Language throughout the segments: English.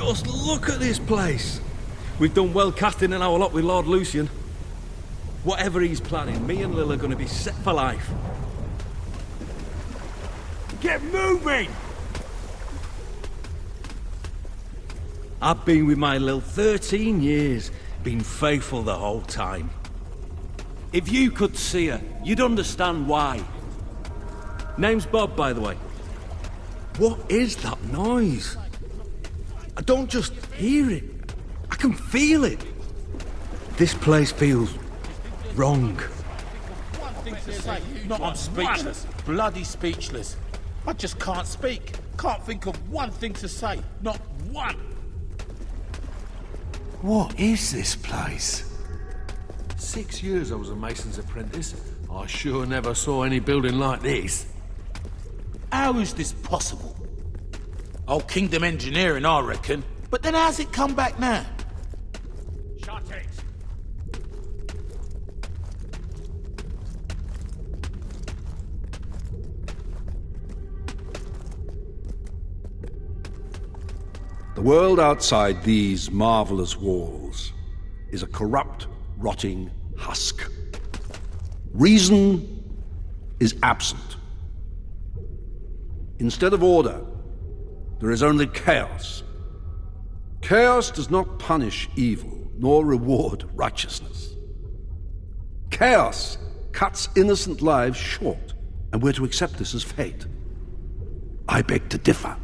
Just look at this place. We've done well casting in our lot with Lord Lucien. Whatever he's planning, me and Lil are gonna be set for life. Get moving! I've been with my Lil 13 years, been faithful the whole time. If you could see her, you'd understand why. Name's Bob, by the way. What is that noise? I don't just hear it, I can feel it. This place feels wrong. One thing to say. No, I'm speechless. Bloody speechless. I just can't speak. Can't think of one thing to say. Not one. What is this place? 6 years I was a mason's apprentice. I sure never saw any building like this. How is this possible? Old Kingdom engineering, I reckon. But then how's it come back now? Shut it! The world outside these marvelous walls is a corrupt, rotting husk. Reason is absent. Instead of order, there is only chaos. Chaos does not punish evil, nor reward righteousness. Chaos cuts innocent lives short, and we're to accept this as fate. I beg to differ.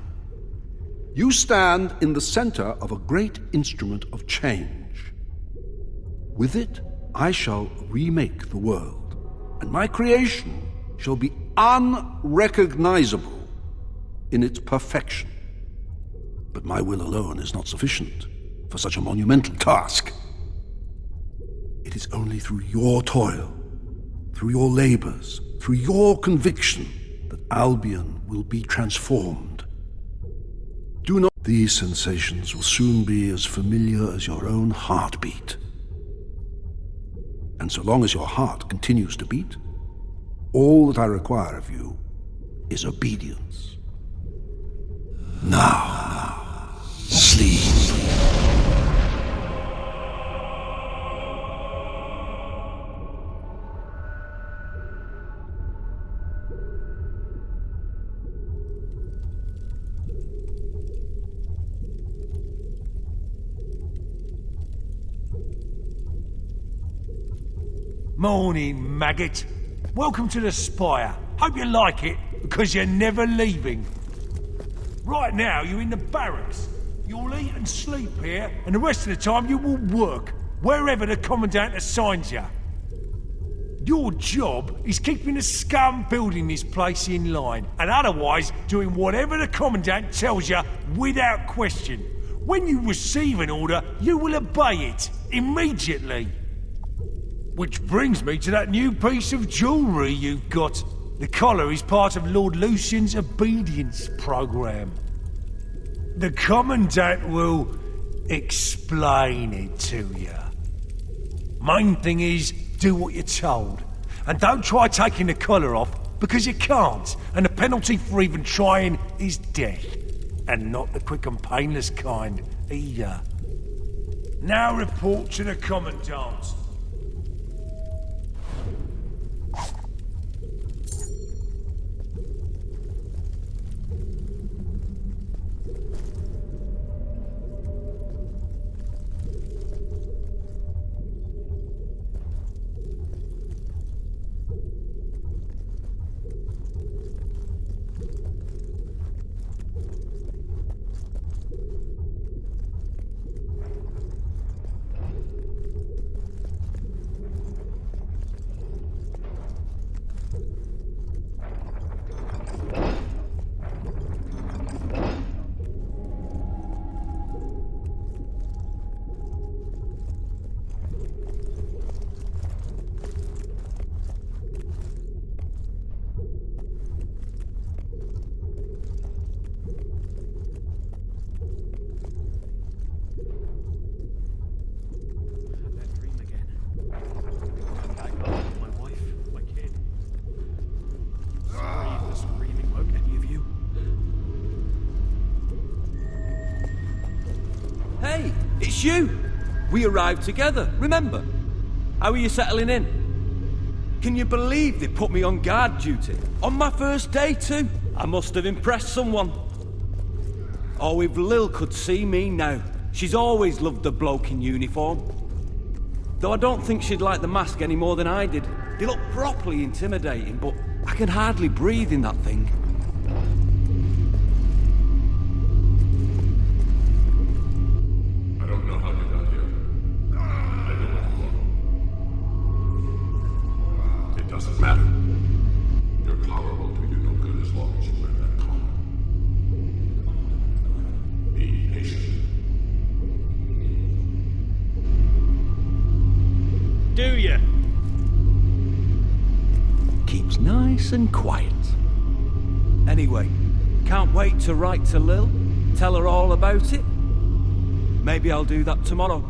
You stand in the center of a great instrument of change. With it, I shall remake the world, and my creation shall be unrecognizable in its perfection. But my will alone is not sufficient for such a monumental task. It is only through your toil, through your labors, through your conviction, that Albion will be transformed. Do not... These sensations will soon be as familiar as your own heartbeat. And so long as your heart continues to beat, all that I require of you is obedience. Now, sleep. Morning, maggot. Welcome to the Spire. Hope you like it, because you're never leaving. Right now, you're in the barracks. You'll eat and sleep here, and the rest of the time you will work, wherever the Commandant assigns you. Your job is keeping the scum building this place in line, and otherwise doing whatever the Commandant tells you without question. When you receive an order, you will obey it, immediately. Which brings me to that new piece of jewellery you've got. The collar is part of Lord Lucien's obedience program. The Commandant will explain it to you. Main thing is, do what you're told. And don't try taking the collar off, because you can't. And the penalty for even trying is death. And not the quick and painless kind, either. Now report to the Commandant. It's you! We arrived together, remember? How are you settling in? Can you believe they put me on guard duty? On my first day too? I must have impressed someone. Oh, if Lil could see me now. She's always loved the bloke in uniform. Though I don't think she'd like the mask any more than I did. They look properly intimidating, but I can hardly breathe in that thing. I don't know how you got here. I know what you are. It doesn't matter. Your power will do you no good as long as you wear that collar. Be patient. Do you? Keeps nice and quiet. Anyway, can't wait to write to Lil, tell her all about it. Maybe I'll do that tomorrow.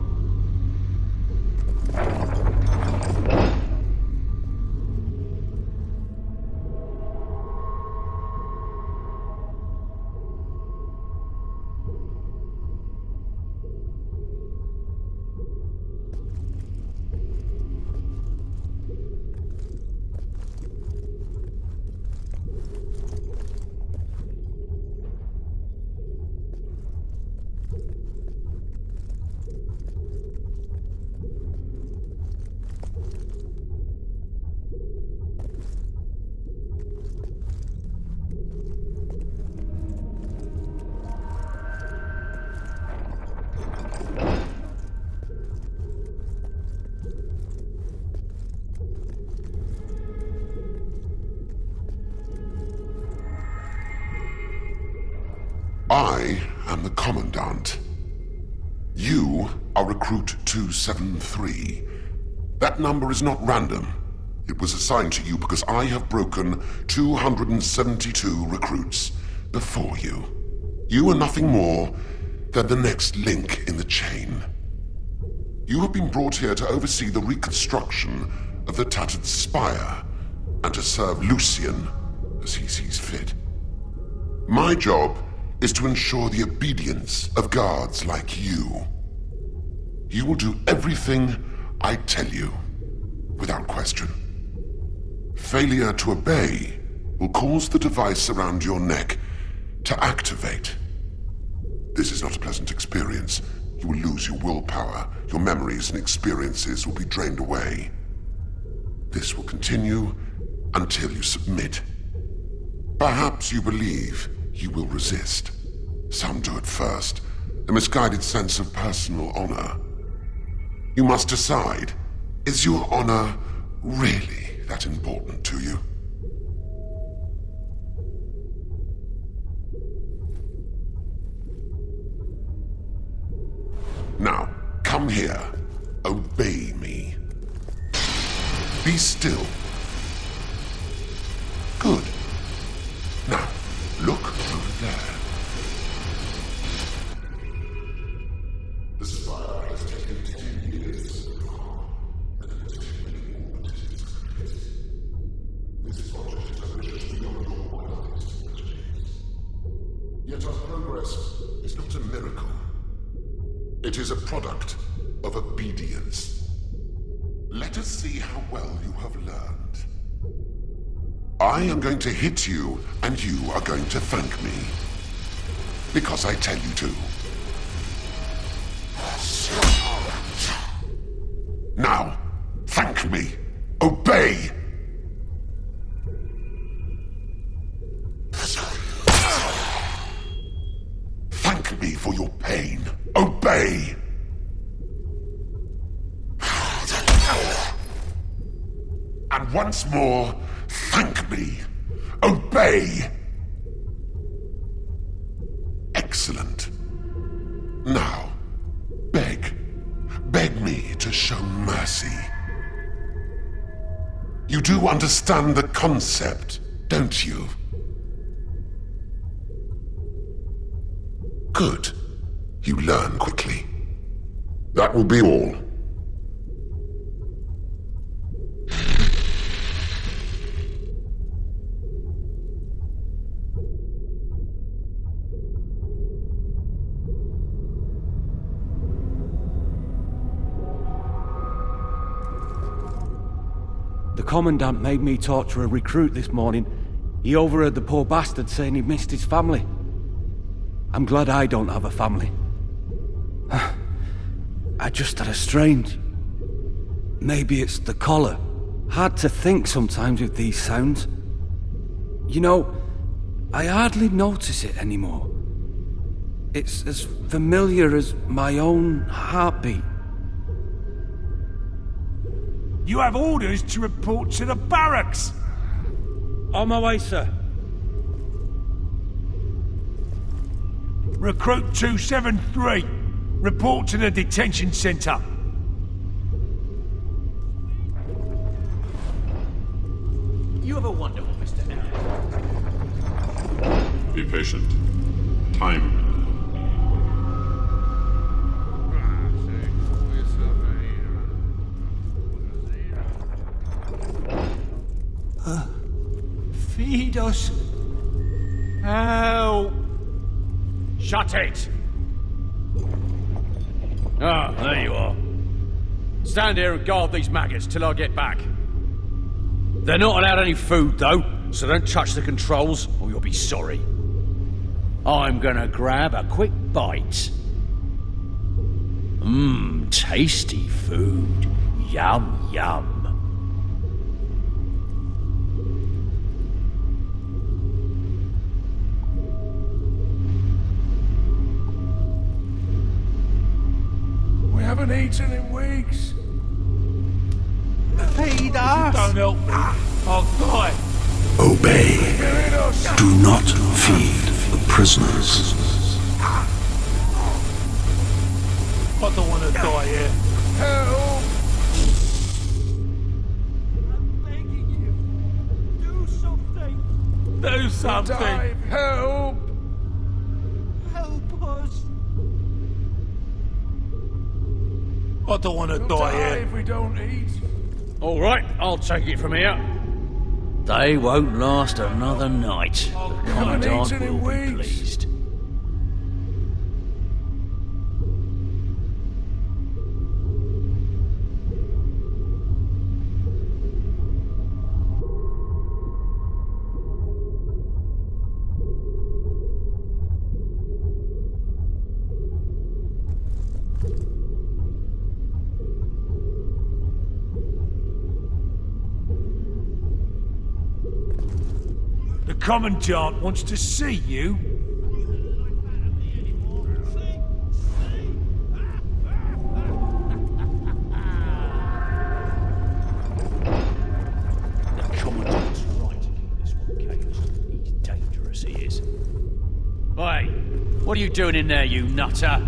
I am the Commandant. You are Recruit 273. That number is not random. It was assigned to you because I have broken 272 recruits before you. You are nothing more than the next link in the chain. You have been brought here to oversee the reconstruction of the Tattered Spire and to serve Lucien as he sees fit. My job is to ensure the obedience of guards like you. You will do everything I tell you, without question. Failure to obey will cause the device around your neck to activate. This is not a pleasant experience. You will lose your willpower, your memories and experiences will be drained away. This will continue until you submit. Perhaps you believe you will resist. Some do at first, a misguided sense of personal honor. You must decide, is your honor really that important to you? Now, come here. Obey me. Be still. Good. Now, look over there. The spire has taken 10 years. This project is ambitious beyond your wildest expectations. Yet our progress is not a miracle. It is a product of obedience. Let us see how well you have learned. I am going to hit you, and you are going to thank me. Because I tell you to. Now, thank me. Obey! Thank me for your pain. Obey! And once more, thank me. Obey! Excellent. Now, beg me to show mercy. You do understand the concept, don't you? Good. You learn quickly. That will be all. The Commandant made me talk to a recruit this morning. He overheard the poor bastard saying he missed his family. I'm glad I don't have a family. I just had a strange... Maybe it's the collar. Hard to think sometimes with these sounds. You know, I hardly notice it anymore. It's as familiar as my own heartbeat. You have orders to report to the barracks! On my way, sir. Recruit 273, report to the detention center. You ever wonder what Mr. Allen... Be patient. Time. Feed us. Help! Shut it! Ah, there you are. Stand here and guard these maggots till I get back. They're not allowed any food, though, so don't touch the controls, or you'll be sorry. I'm gonna grab a quick bite. Mmm, tasty food. Yum, yum. We haven't eaten in weeks. Feed us! Don't help me. I'll die. Obey. Feed us. Do not feed the prisoners. I don't want to die here. Help! I'm begging you. Do something. Do something. Help! Help us. I don't want to die here. If we don't eat. All right, I'll take it from here. They won't last another night. The Commandant will be pleased. The Commandant wants to see you. The Commandant's right to keep this one caged. He's dangerous, he is. Hey, what are you doing in there, you nutter?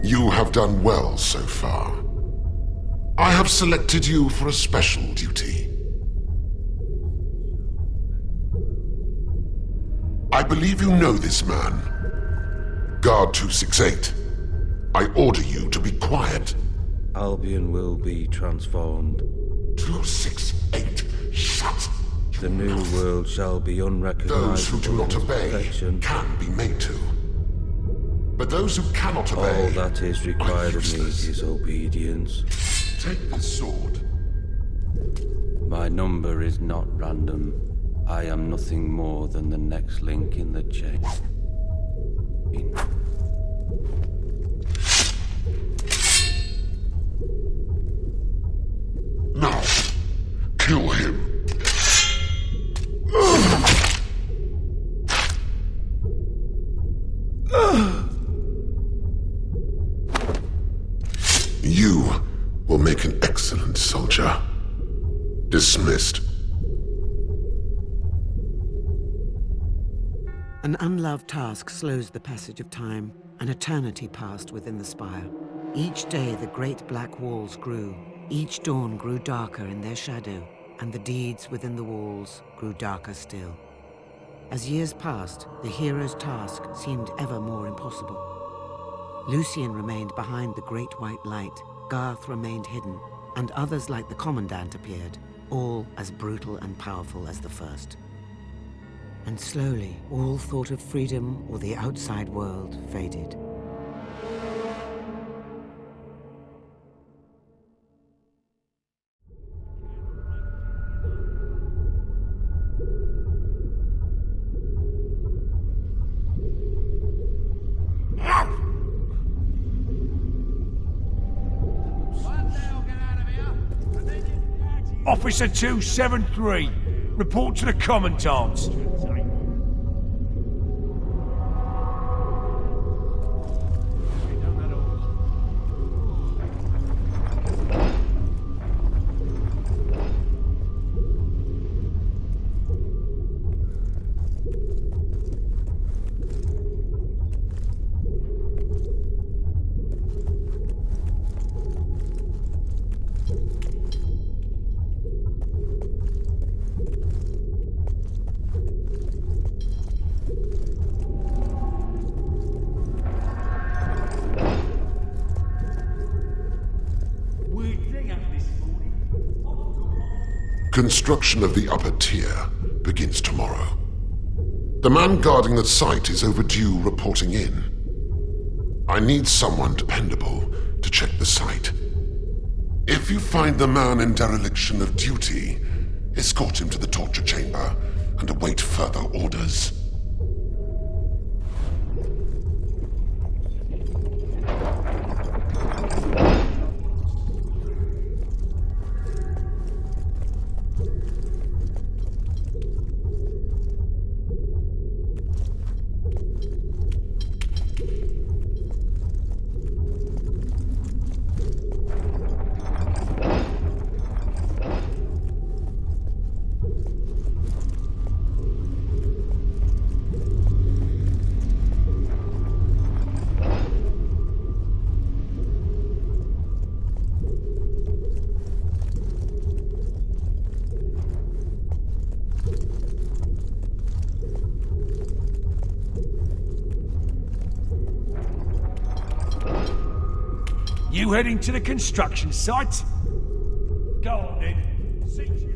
You have done well so far. I have selected you for a special duty. I believe you know this man. Guard 268. I order you to be quiet. Albion will be transformed. 268, shut! The new world shall be Those who do unrecognizable not in obey perfection. can be made to. But those who cannot obey All that is required are of me useless. is obedience. Take this sword. My number is not random. I am nothing more than the next link in the chain. Now, kill him. You will make an excellent soldier. Dismissed. An unloved task slows the passage of time. An eternity passed within the spire. Each day the great black walls grew. Each dawn grew darker in their shadow, and the deeds within the walls grew darker still. As years passed, the hero's task seemed ever more impossible. Lucien remained behind the great white light, Garth remained hidden, and others like the Commandant appeared, all as brutal and powerful as the first. And slowly, all thought of freedom or the outside world faded. Officer 273, report to the Commandant. Construction of the upper tier begins tomorrow. The man guarding the site is overdue reporting in. I need someone dependable to check the site. If you find the man in dereliction of duty, escort him to the torture chamber and await further orders. You heading to the construction site? Go on then. See to you.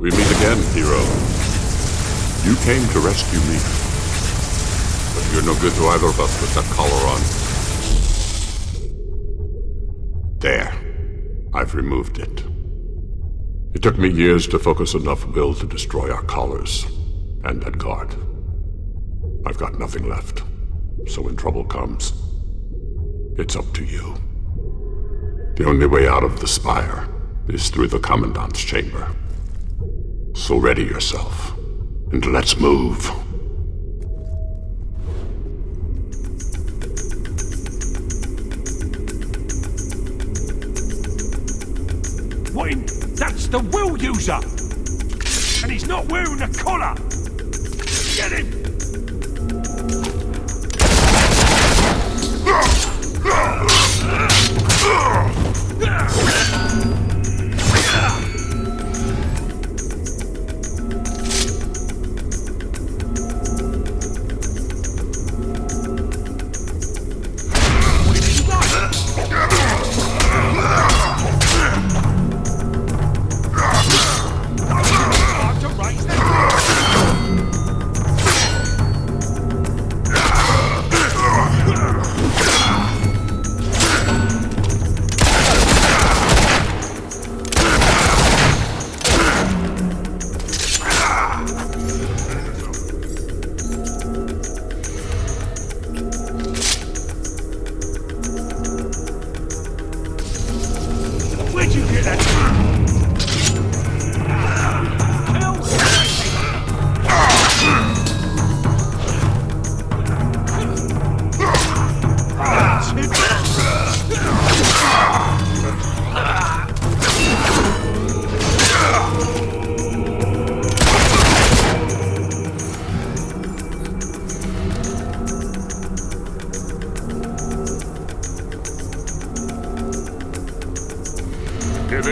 We meet again, hero. You came to rescue me. But you're no good to either of us with that collar on. There. I've removed it. It took me years to focus enough will to destroy our collars and that guard. I've got nothing left. So when trouble comes, it's up to you. The only way out of the spire is through the Commandant's chamber. So ready yourself, and let's move. What? That's the will user! And he's not wearing a collar! Get him!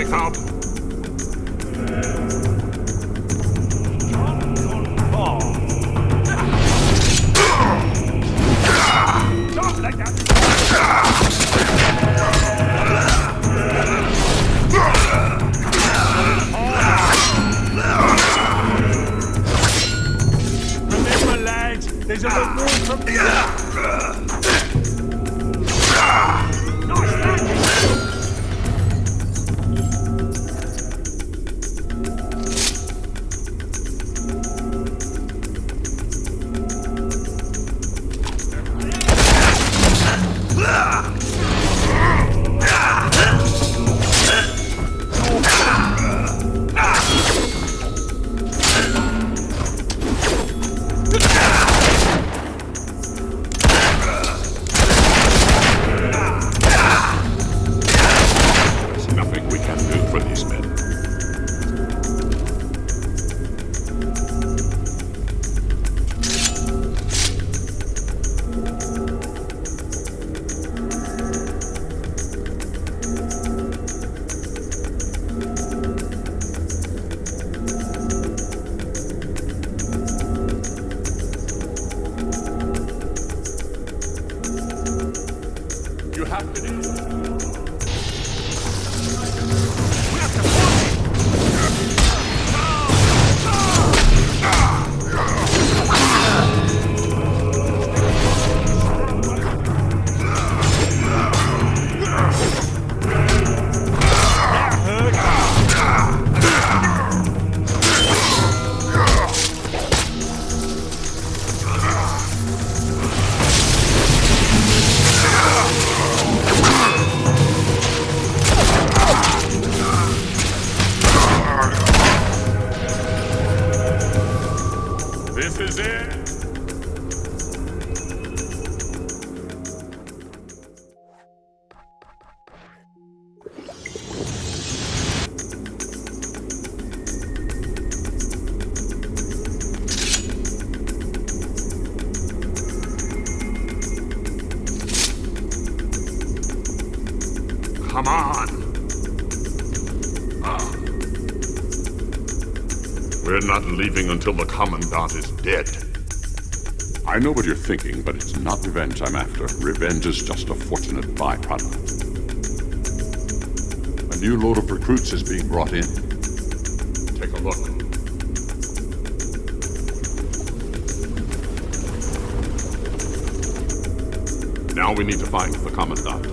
Break out. Remember, lads, there's a reward from the There's nothing we can do for these men. You have to do. This is it. Come on. We're not leaving until the Commandant is dead. I know what you're thinking, but it's not revenge I'm after. Revenge is just a fortunate byproduct. A new load of recruits is being brought in. Take a look. Now we need to find the Commandant.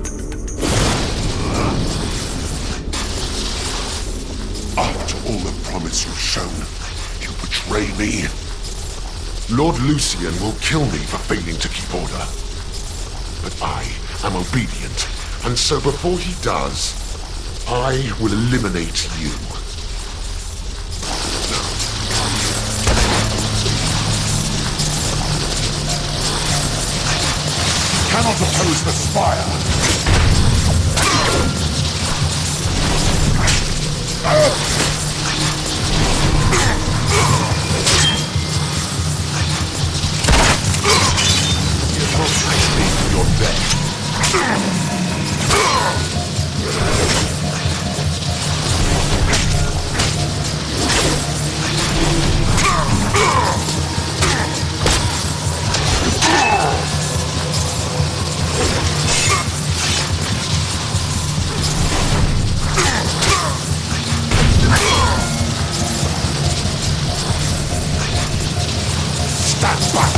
After all the promise you've shown, you betray me. Lord Lucien will kill me for failing to keep order. But I am obedient, and so before he does, I will eliminate you. Cannot oppose the Spire. You're dead. Stand back!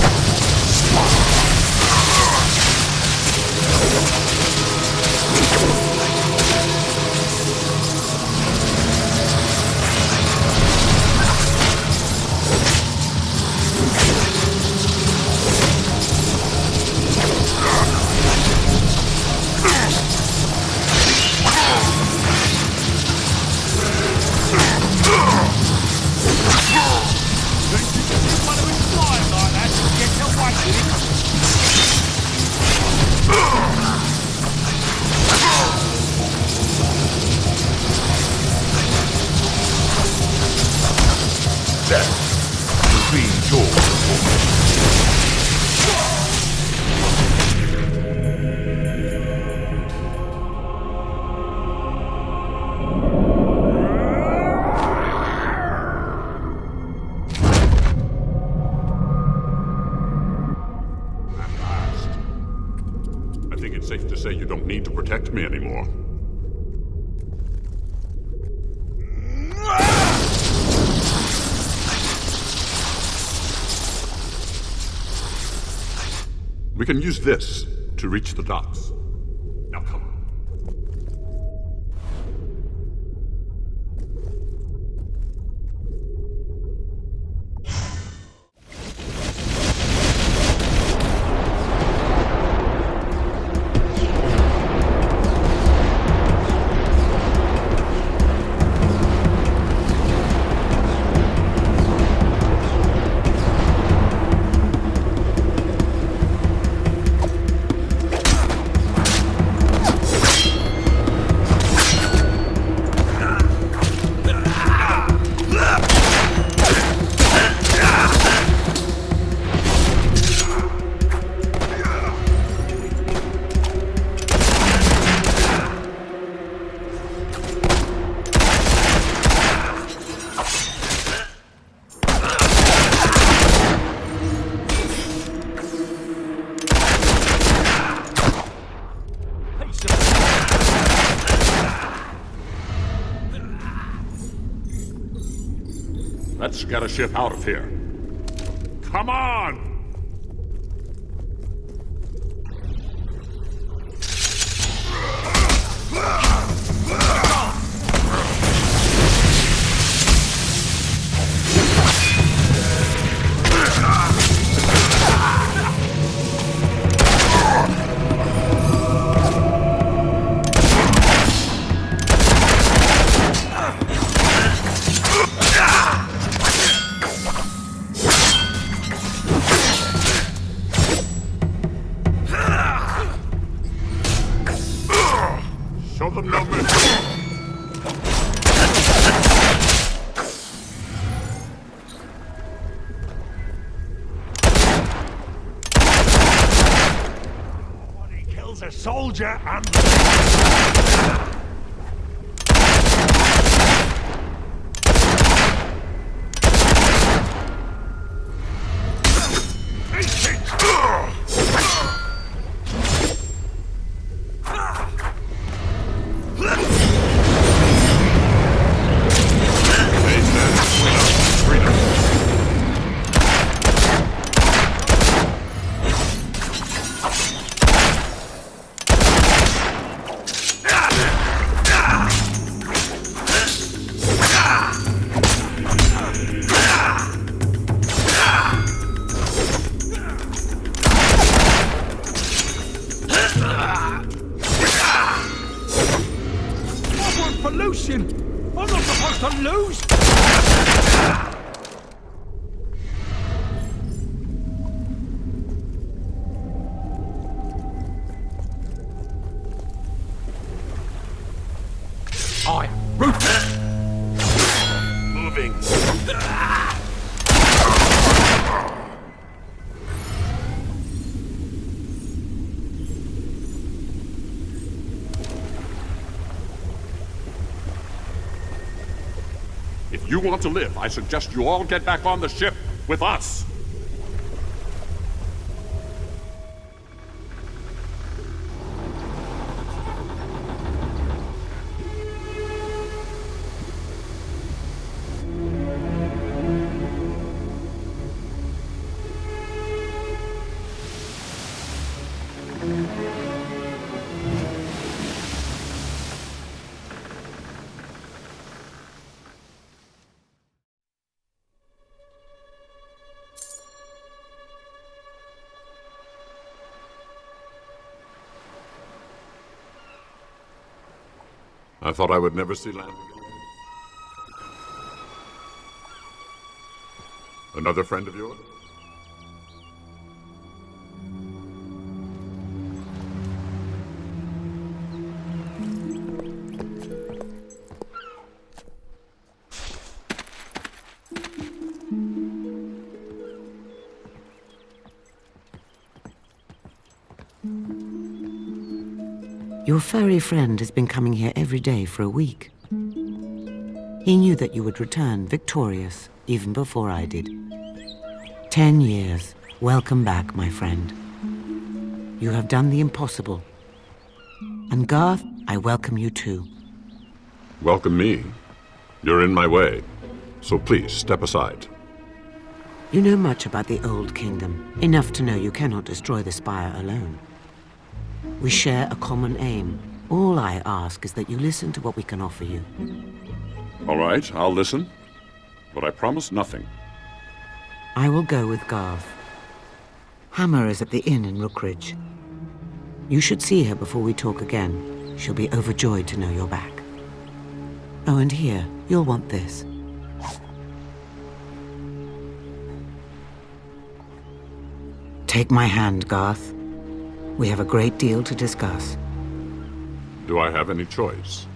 it's safe to say you don't need to protect me anymore. We can use this to reach the docks. Now come. Let's get a ship out of here. Come on! Show them no mercy. Nobody kills a soldier and... For Lucien! I'm not supposed to lose! I am ruthless! Moving. If you want to live, I suggest you all get back on the ship with us. I thought I would never see land again. Another friend of yours? Your furry friend has been coming here every day for a week. He knew that you would return victorious, even before I did. 10 years. Welcome back, my friend. You have done the impossible, And Garth, I welcome you too. Welcome me. You're in my way, so please step aside. You know much about the Old Kingdom, enough to know you cannot destroy the Spire alone. We share a common aim. All I ask is that you listen to what we can offer you. All right, I'll listen, but I promise nothing. I will go with Garth. Hammer is at the inn in Rookridge. You should see her before we talk again. She'll be overjoyed to know you're back. Oh, and here, you'll want this. Take my hand, Garth. We have a great deal to discuss. Do I have any choice?